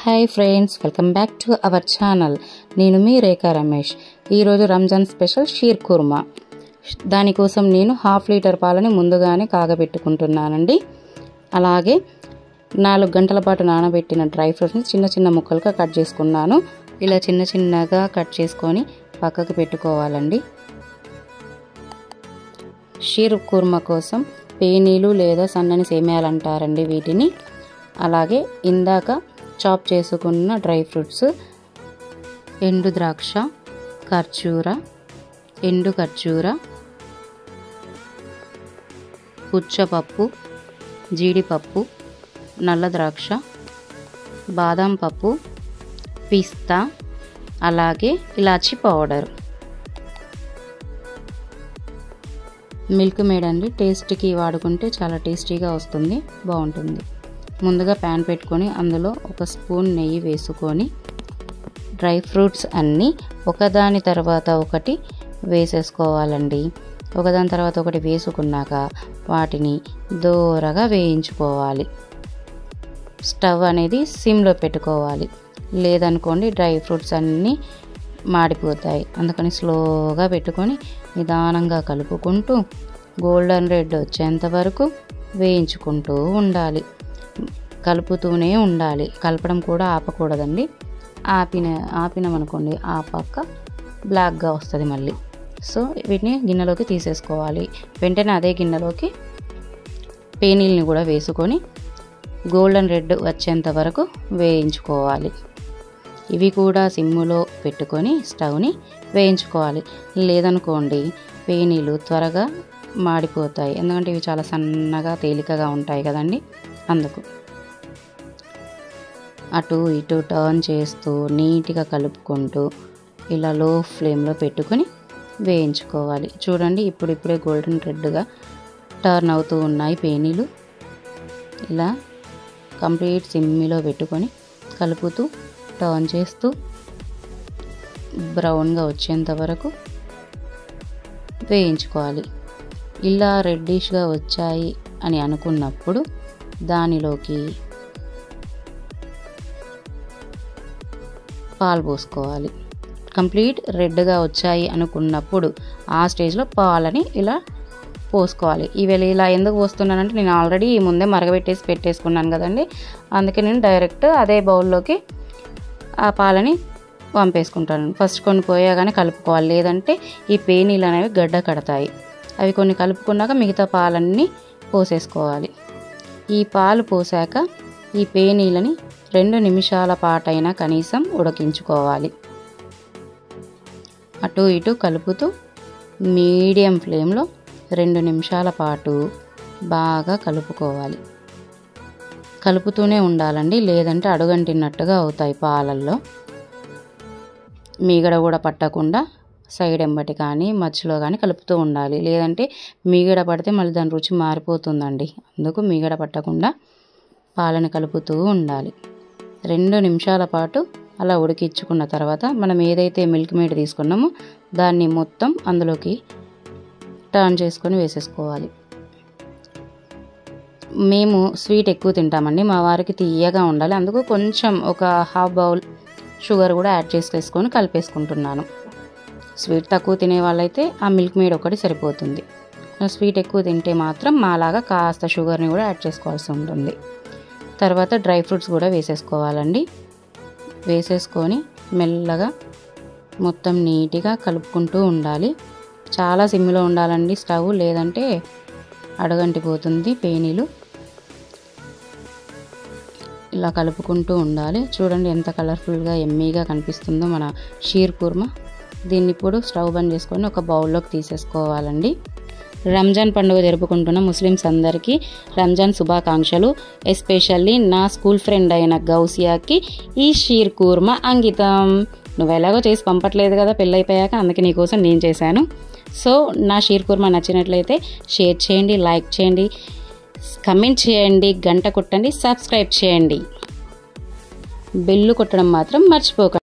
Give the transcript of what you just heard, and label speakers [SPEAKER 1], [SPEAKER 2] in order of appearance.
[SPEAKER 1] Hi friends, welcome back to our channel. నేను మీ రేఖా రమేష్. ఈరోజు Ramzan special shear kurma. దానికోసం నేను 1/2 లీటర్ పాలని ముందుగానే కాగబెట్టుకుంటున్నానండి. అలాగే 4 గంటల పాటు నానబెట్టిన డ్రై ఫ్రూట్స్ని చిన్న చిన్న ముక్కలుగా కట్ చేసుకున్నాను. ఇలా చిన్న చిన్నగా కట్ చేసుకొని పక్కకు పెట్టుకోవాలండి. షీర్ కుర్మా కోసం పేనీలు లేదా సన్నని సేమ్యాలు అంటారండి వీటిని. అలాగే ఇందాక చాప్ చేసుకున్న డ్రై ఫ్రూట్స్, ఎండు ద్రాక్ష, ఖర్జూర, ఎండు ఖర్జూర, పుచ్చపప్పు, జీడిపప్పు, నల్ల ద్రాక్ష, బాదం పప్పు, పిస్తా, అలాగే ఇలాచీ పౌడర్. మిల్క్ మేడ్ అండి, టేస్ట్కి వాడుకుంటే చాలా టేస్టీగా వస్తుంది, బాగుంటుంది. ముందుగా ప్యాన్ పెట్టుకొని అందులో 1 స్పూన్ నెయ్యి వేసుకొని డ్రై ఫ్రూట్స్ అన్నీ ఒకదాని తర్వాత ఒకటి వేసేసుకోవాలండి. ఒకదాని తర్వాత ఒకటి వేసుకున్నాక వాటిని దోరగా వేయించుకోవాలి. స్టవ్ అనేది సిమ్లో పెట్టుకోవాలి, లేదనుకోండి డ్రై ఫ్రూట్స్ అన్నీ మాడిపోతాయి. అందుకని స్లోగా పెట్టుకొని నిదానంగా కలుపుకుంటూ గోల్డెన్ రెడ్ వచ్చేంత వరకు వేయించుకుంటూ ఉండాలి. కలుపుతూనే ఉండాలి, కలపడం కూడా ఆపకూడదండి. ఆపినామనుకోండి ఆ పక్క బ్లాక్గా వస్తుంది మళ్ళీ. సో వీటిని గిన్నెలోకి తీసేసుకోవాలి. వెంటనే అదే గిన్నెలోకి పేనీల్ని కూడా వేసుకొని గోల్డెన్ రెడ్ వచ్చేంత వరకు వేయించుకోవాలి. ఇవి కూడా సిమ్ములో పెట్టుకొని స్టవ్ని వేయించుకోవాలి. లేదనుకోండి పేనీలు త్వరగా మాడిపోతాయి, ఎందుకంటే ఇవి చాలా సన్నగా తేలికగా ఉంటాయి కదండి. అందుకు అటు ఇటు టర్న్ చేస్తూ నీట్గా కలుపుకుంటూ ఇలా లో ఫ్లేమ్లో పెట్టుకొని వేయించుకోవాలి. చూడండి, ఇప్పుడిప్పుడే గోల్డెన్ రెడ్గా టర్న్ అవుతూ ఉన్నాయి పేనీలు. ఇలా కంప్లీట్ సిమ్మిలో పెట్టుకొని కలుపుతూ టర్న్ చేస్తూ బ్రౌన్గా వచ్చేంత వరకు వేయించుకోవాలి. ఇలా రెడ్డిష్గా వచ్చాయి అని అనుకున్నప్పుడు దానిలోకి పాలు పోసుకోవాలి. కంప్లీట్ రెడ్గా వచ్చాయి అనుకున్నప్పుడు ఆ స్టేజ్లో పాలని ఇలా పోసుకోవాలి. ఇవి ఇలా ఎందుకు పోస్తున్నానంటే నేను ఆల్రెడీ ముందే మరగబెట్టేసి పెట్టేసుకున్నాను కదండి. అందుకే నేను డైరెక్ట్ అదే బౌల్లోకి ఆ పాలని పంపేసుకుంటాను. ఫస్ట్ కొన్ని పోయాగానే కలుపుకోవాలి, లేదంటే ఈ పేనీలు అనేవి గడ్డ కడతాయి. అవి కొన్ని కలుపుకున్నాక మిగతా పాలన్నీ పోసేసుకోవాలి. ఈ పాలు పోసాక ఈ పేనీలని 2 నిమిషాల పాటైనా కనీసం ఉడికించుకోవాలి. అటు ఇటు కలుపుతూ మీడియం ఫ్లేమ్లో 2 నిమిషాల పాటు బాగా కలుపుకోవాలి. కలుపుతూనే ఉండాలండి, లేదంటే అడుగంటినట్టుగా అవుతాయి పాలల్లో. మీగడ కూడా పట్టకుండా సైడ్ ఎంబటి కానీ మధ్యలో కానీ కలుపుతూ ఉండాలి, లేదంటే మీగడ పడితే మళ్ళీ దాని రుచి మారిపోతుందండి. అందుకు మీగడ పట్టకుండా పాలను కలుపుతూ ఉండాలి. 2 నిమిషాల పాటు అలా ఉడికించుకున్న తర్వాత మనం ఏదైతే మిల్క్ మేడ్ తీసుకున్నామో దాన్ని మొత్తం అందులోకి టర్న్ చేసుకొని వేసేసుకోవాలి. మేము స్వీట్ ఎక్కువ తింటామండి, మా వారికి తీయగా ఉండాలి. అందుకు కొంచెం ఒక 1/2 బౌల్ షుగర్ కూడా యాడ్ చేసుకొని కలిపేసుకుంటున్నాను. స్వీట్ తక్కువ తినే వాళ్ళైతే ఆ మిల్క్ మేడ్ ఒకటి సరిపోతుంది. స్వీట్ ఎక్కువ తింటే మాత్రం మాలాగా కాస్త షుగర్ని కూడా యాడ్ చేసుకోవాల్సి ఉంటుంది. తర్వాత డ్రై ఫ్రూట్స్ కూడా వేసేసుకోవాలండి. వేసేసుకొని మెల్లగా మొత్తం నీట్గా కలుపుకుంటూ ఉండాలి. చాలా సిమ్లో ఉండాలండి స్టవ్, లేదంటే అడుగంటిపోతుంది పేనీలు. ఇలా కలుపుకుంటూ ఉండాలి. చూడండి ఎంత కలర్ఫుల్గా ఎమ్మీగా కనిపిస్తుందో మన షీర్ కుర్మా. దీన్ని ఇప్పుడు స్టవ్ బంద్ చేసుకొని ఒక బౌల్లోకి తీసేసుకోవాలండి. రంజాన్ పండుగ జరుపుకుంటున్న ముస్లిమ్స్ అందరికీ రంజాన్ శుభాకాంక్షలు. ఎస్పెషల్లీ నా స్కూల్ ఫ్రెండ్ అయిన గౌసియాకి ఈ షీర్ కుర్మా అంకితం. నువ్వు ఎలాగో చేసి పంపట్లేదు కదా పెళ్ళైపోయాక, అందుకే నీకోసం నేను చేశాను. సో నా షీర్ కుర్మా నచ్చినట్లయితే షేర్ చేయండి, లైక్ చేయండి, కమెంట్ చేయండి, గంట కొట్టండి, సబ్స్క్రైబ్ చేయండి, బెల్లు కొట్టడం మాత్రం మర్చిపోకండి.